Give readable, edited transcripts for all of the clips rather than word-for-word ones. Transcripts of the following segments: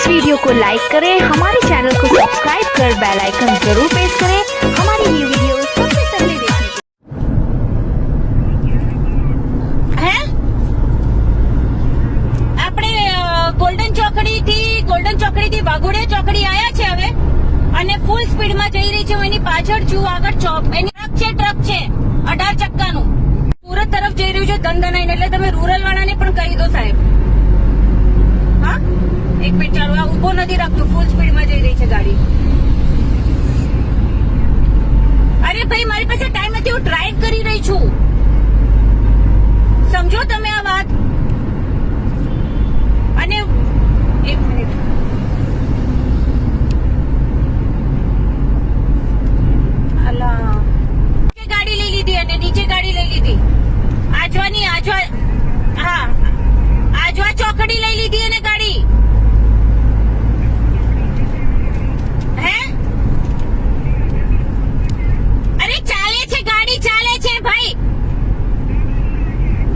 इस वीडियो को लाइक करें, हमारे चैनल को सब्सक्राइब कर बेल आइकन जरूर प्रेस करें हमारी न्यू वीडियो सबसे पहले देखने ગોલ્ડન ચોકડી થી વાઘોડિયા ચોકડી આયા છે હવે અને ફૂલ સ્પીડ માં જઈ રહી છે. એની પાછળ જુઓ આગળ ટ્રક છે 18 ચક્કાનું સુરત તરફ જઈ રહ્યું છે દંદનાઈને. એટલે તમે રૂરલ વાળાને પણ કહી દો સાહેબ. હા એક મિનિટ ચાલો, આ ઉભો નથી રાખતું, ફૂલ સ્પીડ માં જઈ રહી છે ગાડી. અરે ભાઈ મારી પાસે ટાઈમ નથી, હું ડ્રાઈવ કરી રહી છું, સમજો તમે આ વાત. અને એક મિનિટ, ગાડી લઈ લીધી અને નીચે ગાડી લઈ લીધી. આજવા ચોકડી લઈ લીધી અને ગાડી હે અરે ચાલે છે, ગાડી ચાલે છે ભાઈ.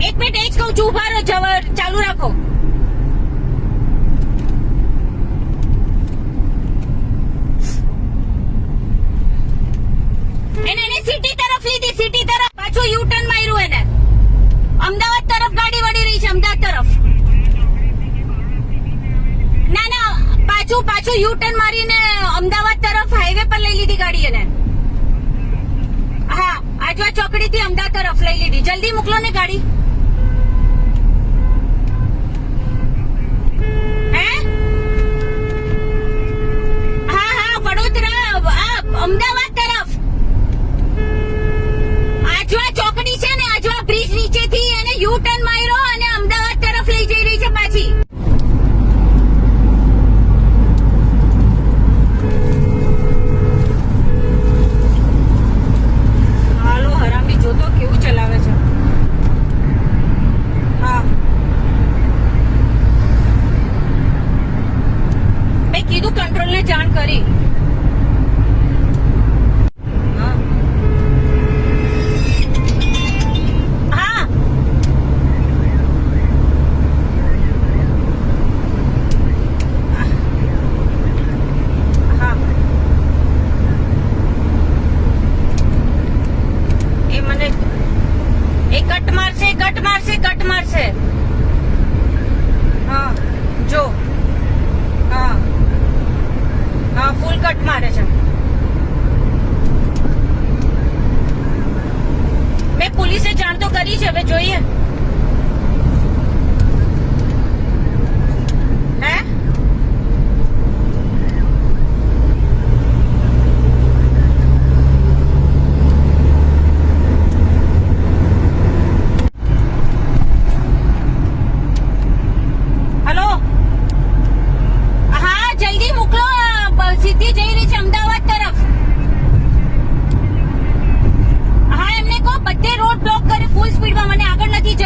એક મિનિટ એ જ કહું છું, ઉભા રહો, ચાલુ રાખો. સિટી તરફ લીધી, સિટી તરફ પાછું યુ ટર્ન માર્યું એને. અમદાવાદ તરફ ગાડી વળી રહી છે, અમદાવાદ તરફ. ના પાછું યુ ટર્ન મારીને અમદાવાદ તરફ હાઈવે પર લઈ લીધી ગાડી એને. હા આજવા ચોકડી થી અમદાવાદ તરફ લઈ લીધી. જલ્દી મોકલો ને ગાડી. હે હા વડોદરા અમદાવાદ તરફ. આજવા ચોકડી છે ને, આજવા બ્રિજ નીચેથી એને યુ ટર્ન માર્યો અને અમદાવાદ તરફ લઈ જઈ રહી છે પાછી. હાલો હરામી, જોતો કેવું ચલાવે છે. હા મેં કીધું, કંટ્રોલ ને જાણ કરી. કટ મારશે. હા જો, હા ફૂલ કટ મારે છે. મેં પોલીસે જાણ તો કરી છે, હવે જોઈએ. હે સીધી જઈ રહી છે અમદાવાદ તરફ. હા એમને કહો બધે રોડ બ્લોક કરે ફૂલ સ્પીડમાં, મને આગળ નથી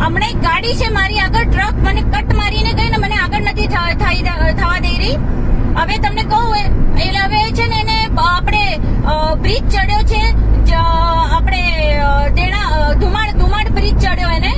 હમણાં એક ગાડી છે મારી આગળ, ટ્રક મને કટ મારીને ગઈ ને મને આગળ નથી થવા દઈ રહી. હવે તમને કહું એટલે હવે છે ને એને આપણે બ્રિજ ચડ્યો છે, આપણે ધુમાડ બ્રિજ ચડ્યો એને.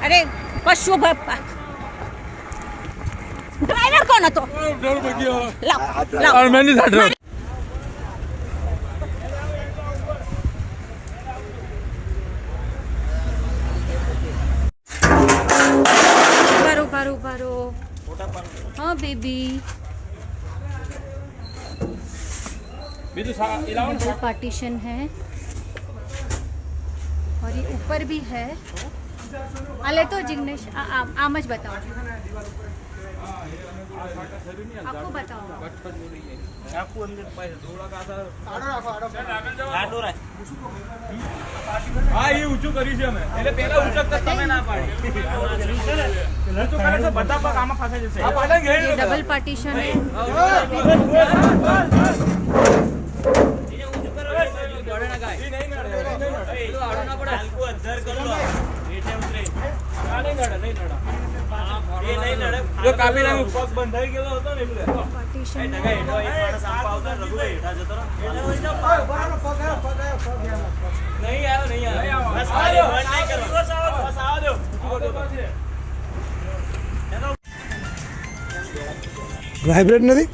અરે પશુ ડ્રાઈવર કોણ હતો? बारो हाँ बेबी पार्टीशन है और ये ऊपर भी है. अले तो जिग्नेश आम ज बताओ, आपको बताओ. હા એ ઊંચું કર્યું છે અમે, એટલે પેલા ઊંચકતા તમે ના પાડી. ઊંચું કરે તો બધા પગ આમાં ફસાઈ જશે. આ પાડે ઘેર डबल पार्टीशन है. જો કાપી નાખું પગ બંધાઈ ગયેલો હતો ને એટલે पार्टीशन નહીં આવ્યો બસ ખાલી બંધ નહીં કરો, બસ આવો દો. વાઇબ્રેટ નથી.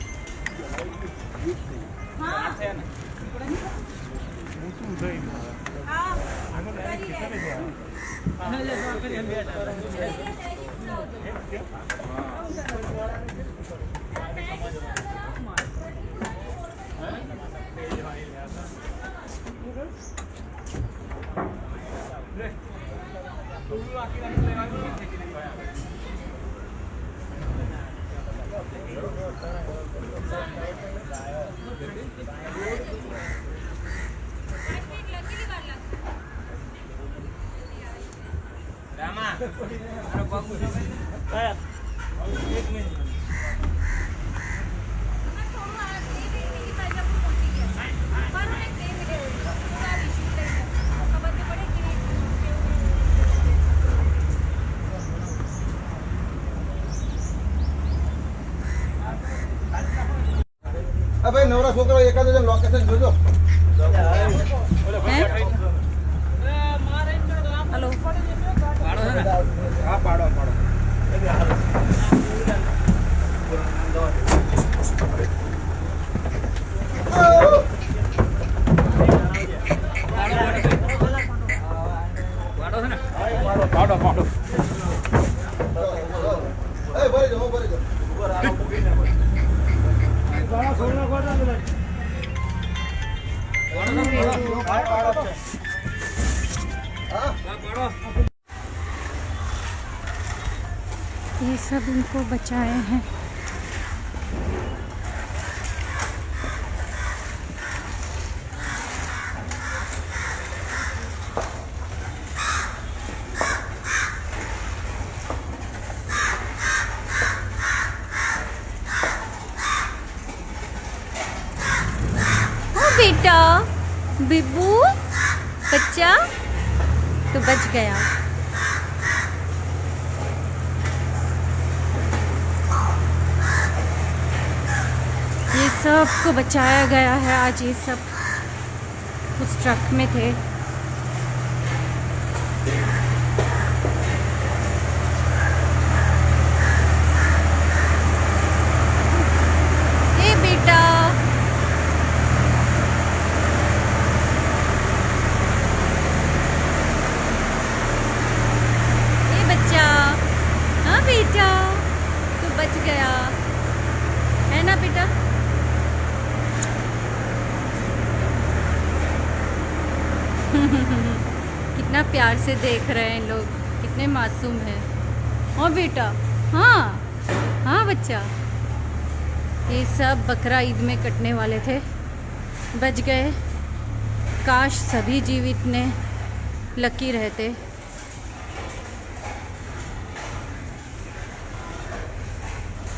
ભાઈ નવરા છોકરા એકાદ લોકેશન જોજો. हेलो હા પાડો ये सब इनको बचाए हैं। बेटा बिब्बू बच्चा तो बच गया। ये सब को बचाया गया है। आज ये सब उस ट्रक में थे। ए बेटा बच्चा, हाँ बेटा तू बच गया है ना बेटा। कितना प्यार से देख रहे हैं लोग, कितने मासूम हैं। हाँ बेटा, हाँ हाँ बच्चा। ये सब बकरा ईद में कटने वाले थे, बच गए। काश सभी जीवित ने लकी रहते।